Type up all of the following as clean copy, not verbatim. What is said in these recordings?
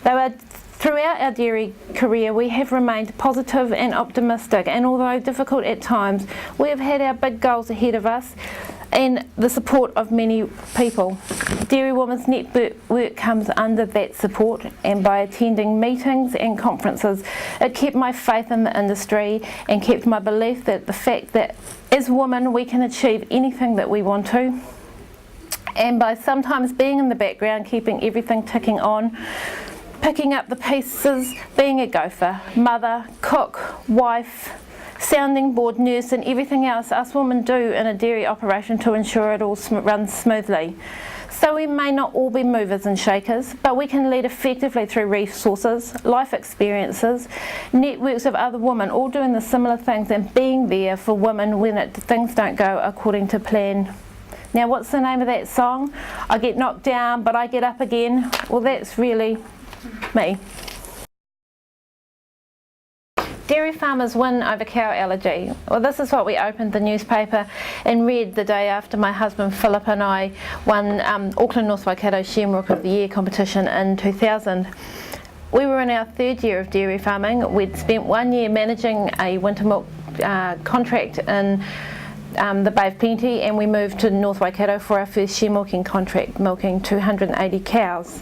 Throughout our dairy career, we have remained positive and optimistic, and although difficult at times, we have had our big goals ahead of us and the support of many people. Dairy Women's Network comes under that support, and by attending meetings and conferences, it kept my faith in the industry and kept my belief that the fact that as women we can achieve anything that we want to. And by sometimes being in the background, keeping everything ticking on, picking up the pieces, being a gopher, mother, cook, wife, sounding board, nurse and everything else us women do in a dairy operation to ensure it all runs smoothly. So we may not all be movers and shakers, but we can lead effectively through resources, life experiences, networks of other women all doing the similar things and being there for women when things don't go according to plan. Now what's the name of that song? I get knocked down but I get up again. Well, that's really me. Dairy farmers win over cow allergy. Well, this is what we opened the newspaper and read the day after my husband Philip and I won Auckland North Waikato Shamrock of the Year competition in 2000. We were in our third year of dairy farming. We'd spent 1 year managing a winter milk contract in the Bay of Plenty, and we moved to North Waikato for our first share milking contract, milking 280 cows.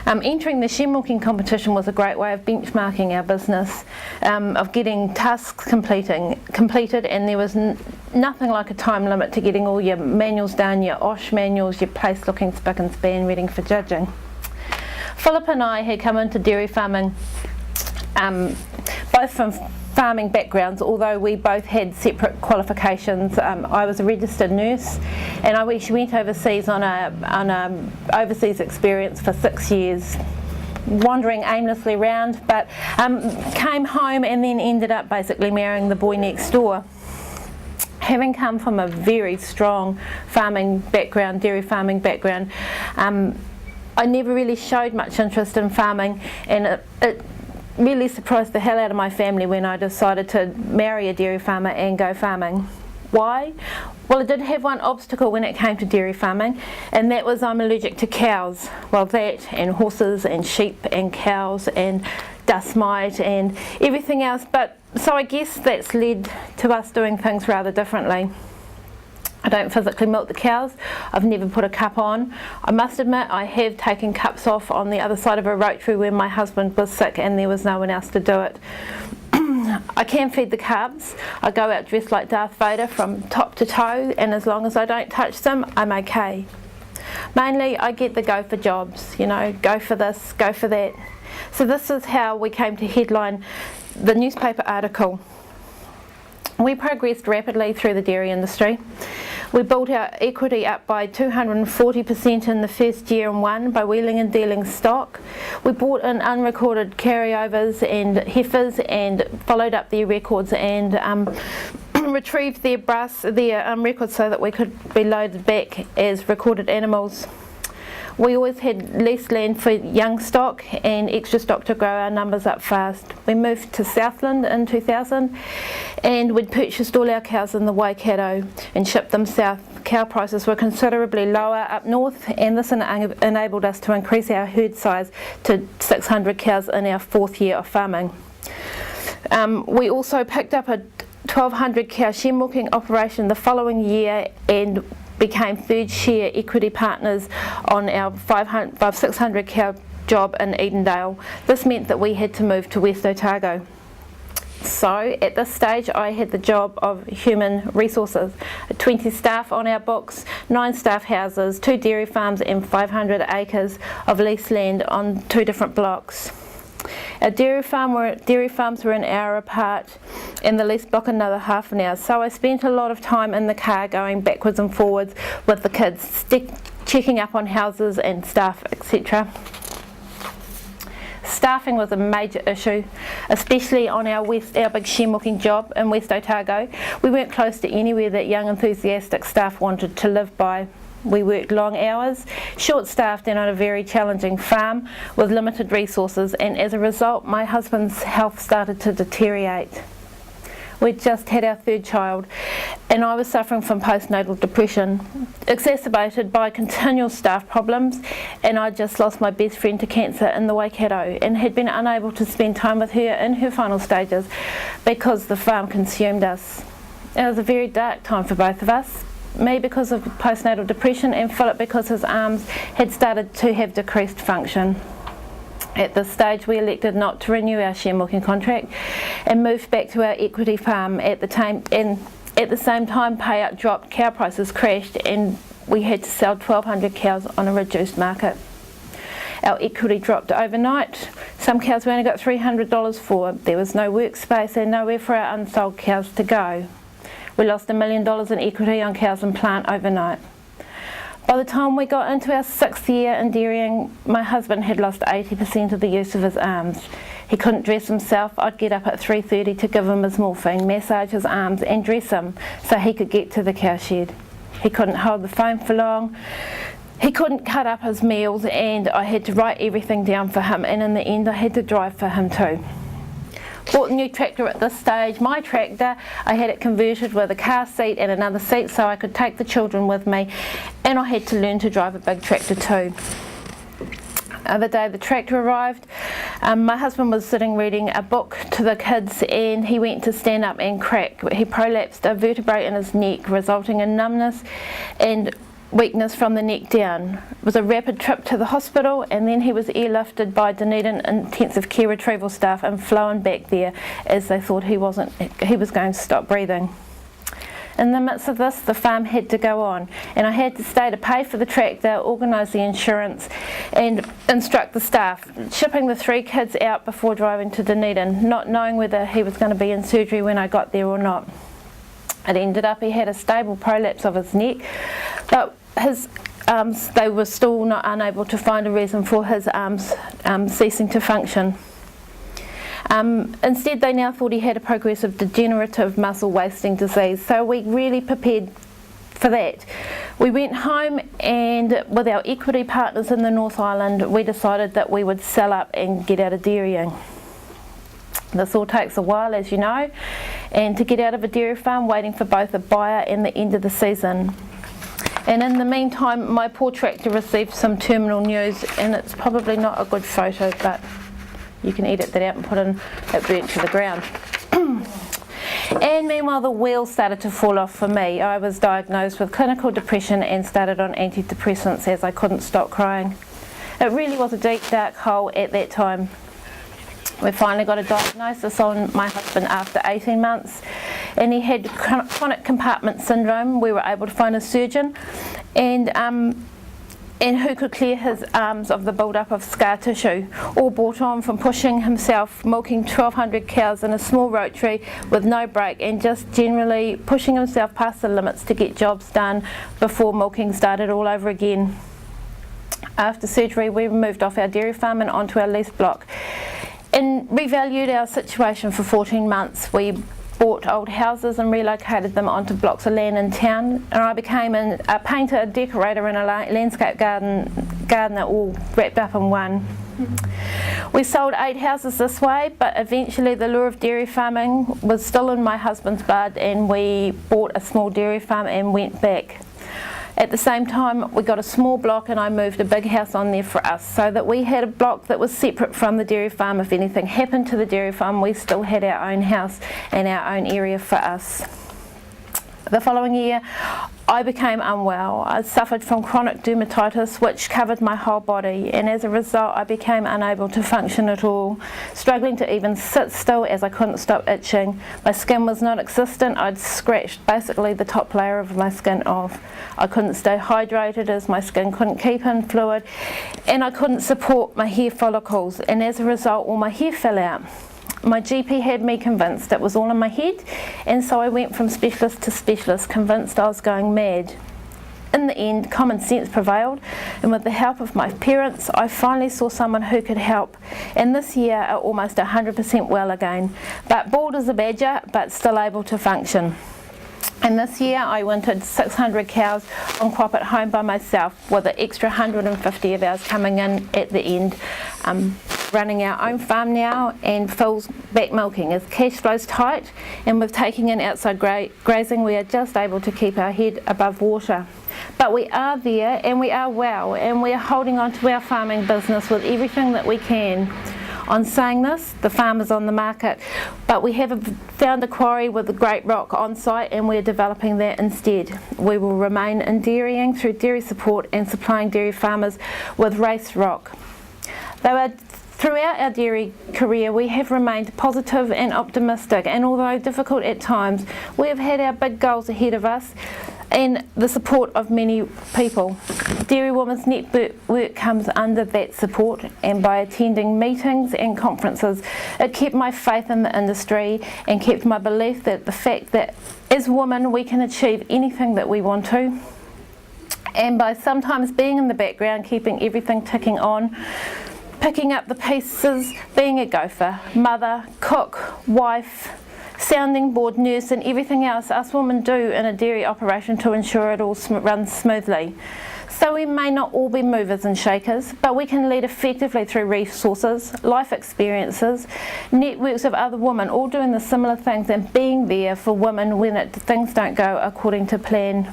Entering the share milking competition was a great way of benchmarking our business, of getting tasks completed, and there was nothing like a time limit to getting all your manuals done, your OSH manuals, your place looking spick and span, ready for judging. Philip and I had come into dairy farming both from farming backgrounds, although we both had separate qualifications. I was a registered nurse, and I actually went overseas on a overseas experience for 6 years, wandering aimlessly around, but came home and then ended up basically marrying the boy next door. Having come from a very strong farming background, dairy farming background, I never really showed much interest in farming, and it really surprised the hell out of my family when I decided to marry a dairy farmer and go farming. Why? Well, I did have one obstacle when it came to dairy farming, and that was I'm allergic to cows. Well, that and horses and sheep and cows and dust mite and everything else, but so I guess that's led to us doing things rather differently. I don't physically milk the cows. I've never put a cup on. I must admit I have taken cups off on the other side of a rotary when my husband was sick and there was no one else to do it. I can feed the cubs. I go out dressed like Darth Vader from top to toe, and as long as I don't touch them, I'm okay. Mainly I get the go for jobs, you know, go for this, go for that. So this is how we came to headline the newspaper article. We progressed rapidly through the dairy industry. We built our equity up by 240% in the first year and won by wheeling and dealing stock. We bought in unrecorded carryovers and heifers and followed up their records and retrieved their records so that we could be loaded back as recorded animals. We always had less land for young stock and extra stock to grow our numbers up fast. We moved to Southland in 2000 and we'd purchased all our cows in the Waikato and shipped them south. Cow prices were considerably lower up north, and this enabled us to increase our herd size to 600 cows in our 4th year of farming. We also picked up a 1,200 cow share milking operation the following year and became third share equity partners on our 600 cow job in Edendale. This meant that we had to move to West Otago. So at this stage I had the job of human resources, 20 staff on our books, 9 staff houses, 2 dairy farms and 500 acres of leased land on 2 different blocks. Our dairy farms were an hour apart and the lease block another half an hour, so I spent a lot of time in the car going backwards and forwards with the kids, checking up on houses and staff, etc. Staffing was a major issue, especially on our big share milking job in West Otago. We weren't close to anywhere that young enthusiastic staff wanted to live by. We worked long hours, short-staffed and on a very challenging farm with limited resources, and as a result my husband's health started to deteriorate. We'd just had our third child, and I was suffering from postnatal depression, exacerbated by continual staff problems, and I'd just lost my best friend to cancer in the Waikato and had been unable to spend time with her in her final stages because the farm consumed us. It was a very dark time for both of us, me because of postnatal depression and Philip because his arms had started to have decreased function. At this stage we elected not to renew our share milking contract and moved back to our equity farm at the time, and at the same time payout dropped, cow prices crashed, and we had to sell 1,200 cows on a reduced market. Our equity dropped overnight. Some cows we only got $300 for. There was no workspace and nowhere for our unsold cows to go. We lost $1 million in equity on cows and plant overnight. By the time we got into our 6th year in dairying, my husband had lost 80% of the use of his arms. He couldn't dress himself. I'd get up at 3:30 to give him his morphine, massage his arms and dress him so he could get to the cow shed. He couldn't hold the phone for long. He couldn't cut up his meals, and I had to write everything down for him, and in the end I had to drive for him too. Bought a new tractor at this stage, my tractor. I had it converted with a car seat and another seat so I could take the children with me, and I had to learn to drive a big tractor too. The day the tractor arrived, my husband was sitting reading a book to the kids, and he went to stand up and crack. He prolapsed a vertebrae in his neck, resulting in numbness and weakness from the neck down. It was a rapid trip to the hospital, and then he was airlifted by Dunedin intensive care retrieval staff and flown back there as they thought he was going to stop breathing. In the midst of this, the farm had to go on, and I had to stay to pay for the tractor, organise the insurance and instruct the staff, shipping the 3 kids out before driving to Dunedin, not knowing whether he was going to be in surgery when I got there or not. It ended up he had a stable prolapse of his neck, but his arms, they were still not unable to find a reason for his arms ceasing to function. Instead, they now thought he had a progressive degenerative muscle wasting disease, so we really prepared for that. We went home, and with our equity partners in the North Island, we decided that we would sell up and get out of dairying. This all takes a while, as you know, and to get out of a dairy farm, waiting for both a buyer and the end of the season. And in the meantime, my poor tractor received some terminal news, and it's probably not a good photo, but you can edit that out and put in it burnt to the ground. And meanwhile, the wheels started to fall off for me. I was diagnosed with clinical depression and started on antidepressants as I couldn't stop crying. It really was a deep, dark hole at that time. We finally got a diagnosis on my husband after 18 months, and he had chronic compartment syndrome. We were able to find a surgeon and who could clear his arms of the build-up of scar tissue, all brought on from pushing himself, milking 1,200 cows in a small rotary with no break, and just generally pushing himself past the limits to get jobs done before milking started all over again. After surgery, we moved off our dairy farm and onto our lease block, and revalued our situation for 14 months. We bought old houses and relocated them onto blocks of land in town, and I became a painter, a decorator and a landscape gardener all wrapped up in one. We sold 8 houses this way, but eventually the lure of dairy farming was still in my husband's blood, and we bought a small dairy farm and went back. At the same time, we got a small block, and I moved a big house on there for us, so that we had a block that was separate from the dairy farm. If anything happened to the dairy farm, we still had our own house and our own area for us. The following year, I became unwell. I suffered from chronic dermatitis, which covered my whole body, and as a result I became unable to function at all, struggling to even sit still as I couldn't stop itching. My skin was non-existent. I'd scratched basically the top layer of my skin off. I couldn't stay hydrated as my skin couldn't keep in fluid, and I couldn't support my hair follicles, and as a result all my hair fell out. My GP had me convinced it was all in my head, and so I went from specialist to specialist, convinced I was going mad. In the end, common sense prevailed, and with the help of my parents, I finally saw someone who could help, and this year are almost 100% well again, but bald as a badger, but still able to function. And this year I wintered 600 cows on crop at home by myself, with an extra 150 of ours coming in at the end, running our own farm now, and Phil's back milking. As cash flow's tight and with taking in outside grazing, we are just able to keep our head above water. But we are there and we are well, and we are holding on to our farming business with everything that we can. On saying this, the farm is on the market, but we have found a quarry with a great rock on site, and we're developing that instead. We will remain in dairying through dairy support and supplying dairy farmers with race rock. Throughout our dairy career, we have remained positive and optimistic, and although difficult at times, we have had our big goals ahead of us and the support of many people. Dairy Women's Network comes under that support, and by attending meetings and conferences, it kept my faith in the industry and kept my belief that the fact that as women we can achieve anything that we want to. And by sometimes being in the background, keeping everything ticking on, picking up the pieces, being a gopher, mother, cook, wife, sounding board, nurse, and everything else us women do in a dairy operation to ensure it all runs smoothly. So we may not all be movers and shakers, but we can lead effectively through resources, life experiences, networks of other women all doing the similar things and being there for women when things don't go according to plan.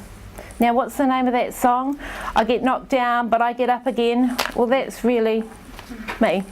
Now, what's the name of that song? I get knocked down, but I get up again. Well, that's really me.